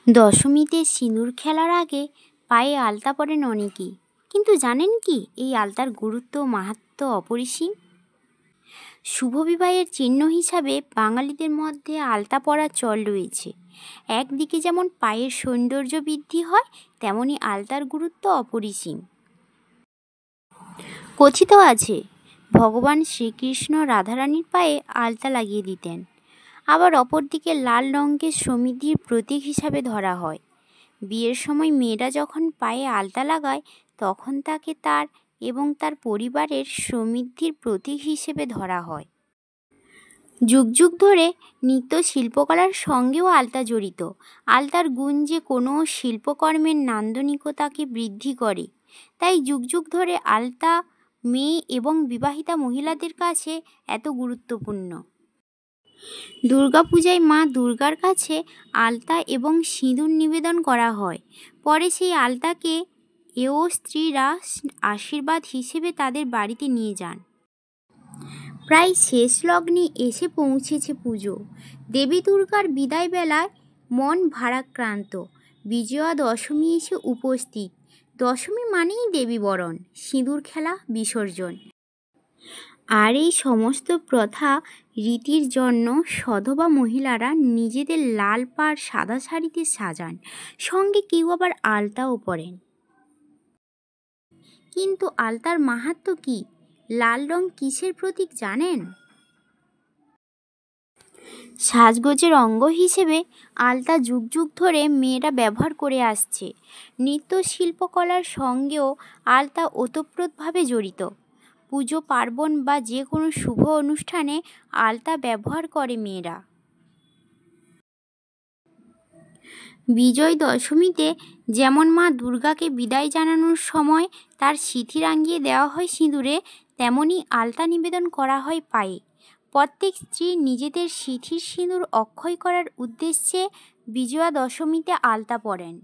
দশমীতে সিঁদুর খেলার আগে পায়ে আলতা পরেন অনেকেই, কিন্তু জানেন কি এই আলতার গুরুত্ব ও মাহাত্ম্য অপরিসীম। শুভ বিবাহের চিহ্ন হিসাবে বাঙালিদের মধ্যে আলতা পরার চল রয়েছে। একদিকে যেমন পায়ের সৌন্দর্য বৃদ্ধি হয়, তেমনি আলতার গুরুত্ব অপরিসীম। কথিত আছে ভগবান শ্রীকৃষ্ণ রাধারানীর পায়ে আলতা লাগিয়ে দিতেন। আবার অপরদিকে লাল রঙকে সমৃদ্ধির প্রতীক হিসাবে ধরা হয়। বিয়ের সময় মেয়েরা যখন পায়ে আলতা লাগায়, তখন তাকে তার এবং তার পরিবারের সমৃদ্ধির প্রতীক হিসেবে ধরা হয়। যুগ যুগ ধরে নৃত্য শিল্পকলার সঙ্গেও আলতা জড়িত। আলতার গুণ যে কোনো শিল্পকর্মের নান্দনিকতাকে বৃদ্ধি করে। তাই যুগ যুগ ধরে আলতা মেয়ে এবং বিবাহিতা মহিলাদের কাছে এত গুরুত্বপূর্ণ। দুর্গাপূজায় মা দুর্গার কাছে আলতা এবং সিঁদুর নিবেদন করা হয়। পরে সেই আলতাকে স্ত্রীরা আশীর্বাদ হিসেবে তাদের বাড়িতে নিয়ে যান। প্রায় শেষ লগ্নে এসে পৌঁছেছে পুজো। দেবী দুর্গার বিদায় বেলায় মন ভারাক্রান্ত। বিজয়া দশমী এসে উপস্থিত। দশমী মানেই দেবী বরণ, সিঁদুর খেলা, বিসর্জন। আর এই সমস্ত প্রথা রীতির জন্য সধবা মহিলারা নিজেদের লাল পাড় সাদা শাড়িতে সাজান, সঙ্গে কেউ আবার আলতাও পরেন। কিন্তু আলতার মাহাত্ম্য কি? লাল রং কিসের প্রতীক জানেন? সাজগোজের অঙ্গ হিসেবে আলতা যুগ যুগ ধরে মেয়েরা ব্যবহার করে আসছে। নৃত্য শিল্পকলার সঙ্গেও আলতা ওতপ্রোতভাবে জড়িত। পুজো পার্বণ বা যে কোনো শুভ অনুষ্ঠানে আলতা ব্যবহার করে মেয়েরা। বিজয় দশমীতে যেমন মা দুর্গাকে বিদায় জানানোর সময় তার সিঁথি রাঙিয়ে দেওয়া হয় সিঁদুরে, তেমনি আলতা নিবেদন করা হয় পায়ে। প্রত্যেক স্ত্রী নিজেদের সিঁথির সিঁদুর অক্ষয় করার উদ্দেশ্যে বিজয়া দশমীতে আলতা পরেন।